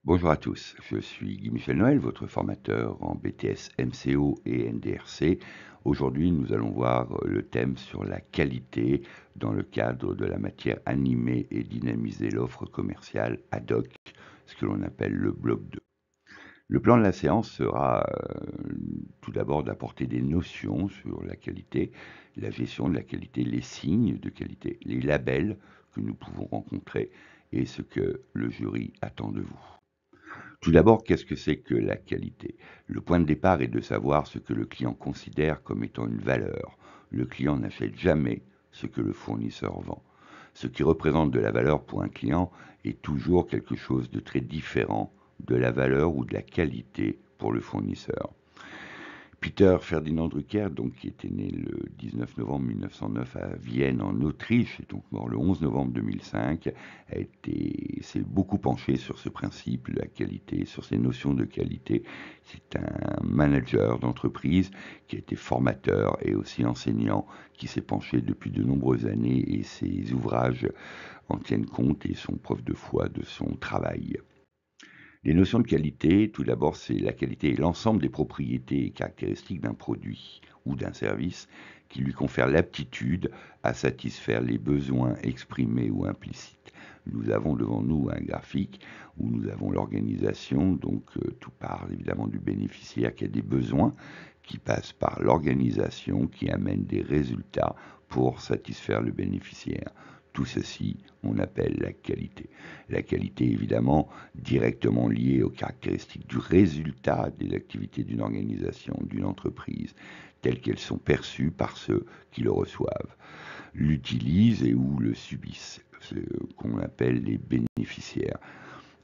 Bonjour à tous, je suis Guy Michel Noël, votre formateur en BTS MCO et NDRC. Aujourd'hui, nous allons voir le thème sur la qualité dans le cadre de la matière animée et dynamiser l'offre commerciale ad hoc, ce que l'on appelle le bloc 2. Le plan de la séance sera tout d'abord d'apporter des notions sur la qualité, la gestion de la qualité, les signes de qualité, les labels que nous pouvons rencontrer et ce que le jury attend de vous. Tout d'abord, qu'est-ce que c'est que la qualité? Le point de départ est de savoir ce que le client considère comme étant une valeur. Le client n'achète jamais ce que le fournisseur vend. Ce qui représente de la valeur pour un client est toujours quelque chose de très différent de la valeur ou de la qualité pour le fournisseur. Peter Ferdinand Drucker, donc, qui était né le 19 novembre 1909 à Vienne, en Autriche, et donc mort le 11 novembre 2005, s'est beaucoup penché sur ce principe, la qualité, sur ces notions de qualité. C'est un manager d'entreprise qui a été formateur et aussi enseignant, qui s'est penché depuis de nombreuses années, et ses ouvrages en tiennent compte et sont preuve de foi de son travail. Les notions de qualité, tout d'abord, c'est la qualité est l'ensemble des propriétés et caractéristiques d'un produit ou d'un service qui lui confère l'aptitude à satisfaire les besoins exprimés ou implicites. Nous avons devant nous un graphique où nous avons l'organisation, donc tout part évidemment du bénéficiaire qui a des besoins qui passent par l'organisation qui amène des résultats pour satisfaire le bénéficiaire. Tout ceci, on appelle la qualité. La qualité, évidemment, directement liée aux caractéristiques du résultat des activités d'une organisation, d'une entreprise, telles qu'elles sont perçues par ceux qui le reçoivent, l'utilisent et ou le subissent, ce qu'on appelle les bénéficiaires.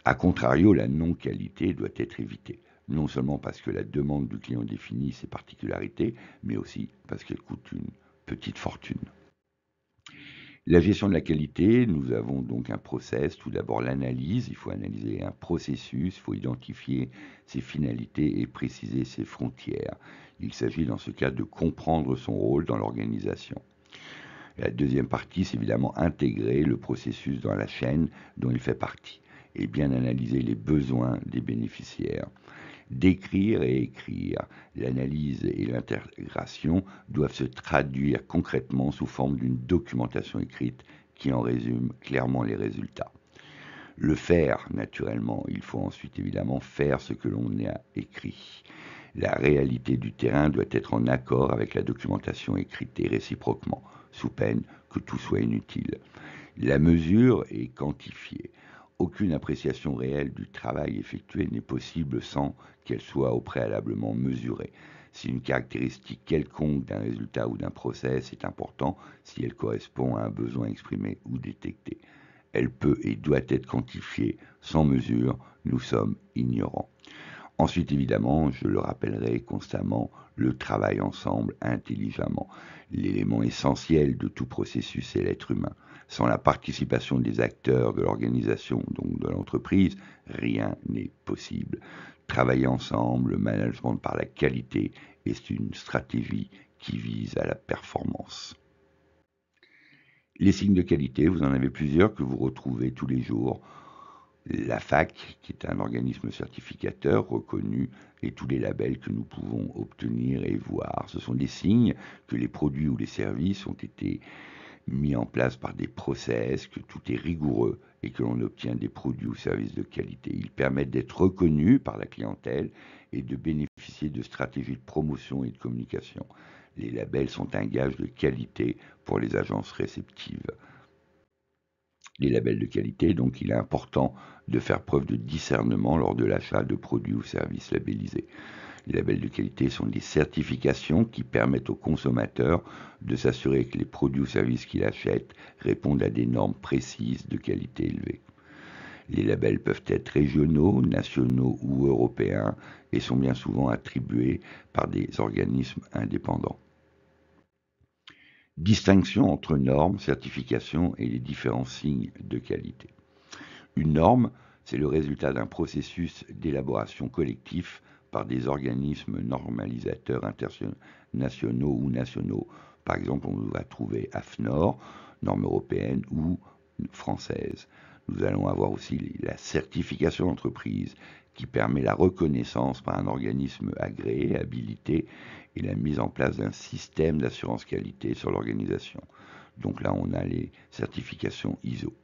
A contrario, la non-qualité doit être évitée, non seulement parce que la demande du client définit ses particularités, mais aussi parce qu'elle coûte une petite fortune. La gestion de la qualité, nous avons donc un process, tout d'abord l'analyse, il faut analyser un processus, il faut identifier ses finalités et préciser ses frontières. Il s'agit dans ce cas de comprendre son rôle dans l'organisation. La deuxième partie, c'est évidemment intégrer le processus dans la chaîne dont il fait partie et bien analyser les besoins des bénéficiaires. D'écrire et écrire, l'analyse et l'intégration doivent se traduire concrètement sous forme d'une documentation écrite qui en résume clairement les résultats. Le faire, naturellement, il faut ensuite évidemment faire ce que l'on a écrit. La réalité du terrain doit être en accord avec la documentation écrite et réciproquement, sous peine que tout soit inutile. La mesure est quantifiée. Aucune appréciation réelle du travail effectué n'est possible sans qu'elle soit au préalablement mesurée. Si une caractéristique quelconque d'un résultat ou d'un process est importante, si elle correspond à un besoin exprimé ou détecté, elle peut et doit être quantifiée. Sans mesure, nous sommes ignorants. Ensuite, évidemment, je le rappellerai constamment, le travail ensemble intelligemment. L'élément essentiel de tout processus est l'être humain. Sans la participation des acteurs de l'organisation, donc de l'entreprise, rien n'est possible. Travailler ensemble, le management par la qualité est une stratégie qui vise à la performance. Les signes de qualité, vous en avez plusieurs que vous retrouvez tous les jours. La FAC, qui est un organisme certificateur reconnu, et tous les labels que nous pouvons obtenir et voir. Ce sont des signes que les produits ou les services ont été mis en place par des process, que tout est rigoureux et que l'on obtient des produits ou services de qualité. Ils permettent d'être reconnus par la clientèle et de bénéficier de stratégies de promotion et de communication. Les labels sont un gage de qualité pour les agences réceptives. Les labels de qualité, donc il est important de faire preuve de discernement lors de l'achat de produits ou services labellisés. Les labels de qualité sont des certifications qui permettent aux consommateurs de s'assurer que les produits ou services qu'il achète répondent à des normes précises de qualité élevée. Les labels peuvent être régionaux, nationaux ou européens et sont bien souvent attribués par des organismes indépendants. Distinction entre normes, certifications et les différents signes de qualité. Une norme, c'est le résultat d'un processus d'élaboration collectif par des organismes normalisateurs internationaux ou nationaux. Par exemple, on va trouver AFNOR, norme européenne ou française. Nous allons avoir aussi la certification d'entreprise qui permet la reconnaissance par un organisme agréé, habilité, et la mise en place d'un système d'assurance qualité sur l'organisation. Donc là, on a les certifications ISO.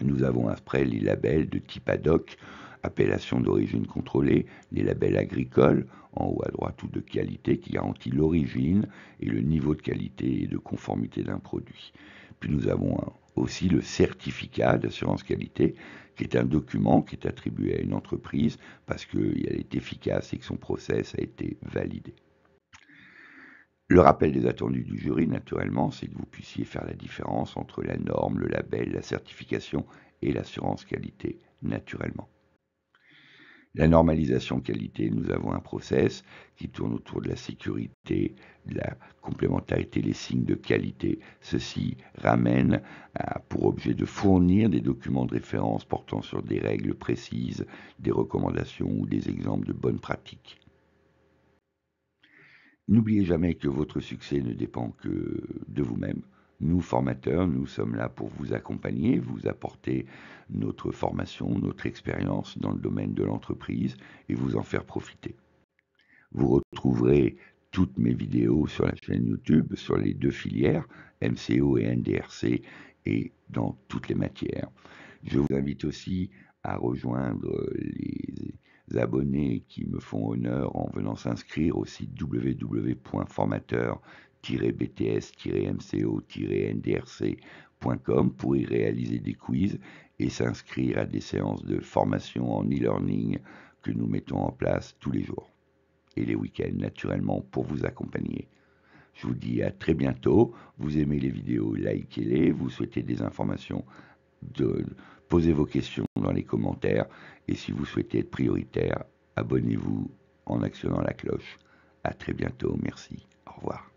Nous avons après les labels de type ad hoc, appellation d'origine contrôlée, les labels agricoles, en haut à droite, ou de qualité, qui garantit l'origine et le niveau de qualité et de conformité d'un produit. Puis nous avons aussi le certificat d'assurance qualité, qui est un document qui est attribué à une entreprise parce qu'elle est efficace et que son process a été validé. Le rappel des attendus du jury, naturellement, c'est que vous puissiez faire la différence entre la norme, le label, la certification et l'assurance qualité, naturellement. La normalisation qualité, nous avons un process qui tourne autour de la sécurité, de la complémentarité, les signes de qualité. Ceci ramène pour objet de fournir des documents de référence portant sur des règles précises, des recommandations ou des exemples de bonnes pratiques. N'oubliez jamais que votre succès ne dépend que de vous-même. Nous, formateurs, nous sommes là pour vous accompagner, vous apporter notre formation, notre expérience dans le domaine de l'entreprise et vous en faire profiter. Vous retrouverez toutes mes vidéos sur la chaîne YouTube, sur les deux filières, MCO et NDRC, et dans toutes les matières. Je vous invite aussi à rejoindre les abonnés qui me font honneur en venant s'inscrire au site www.formateur-bts-mco-ndrc.com pour y réaliser des quiz et s'inscrire à des séances de formation en e-learning que nous mettons en place tous les jours et les week-ends naturellement pour vous accompagner. Je vous dis à très bientôt. Vous aimez les vidéos, likez-les. Vous souhaitez des informations, posez vos questions dans les commentaires. Et si vous souhaitez être prioritaire, abonnez-vous en actionnant la cloche. À très bientôt. Merci. Au revoir.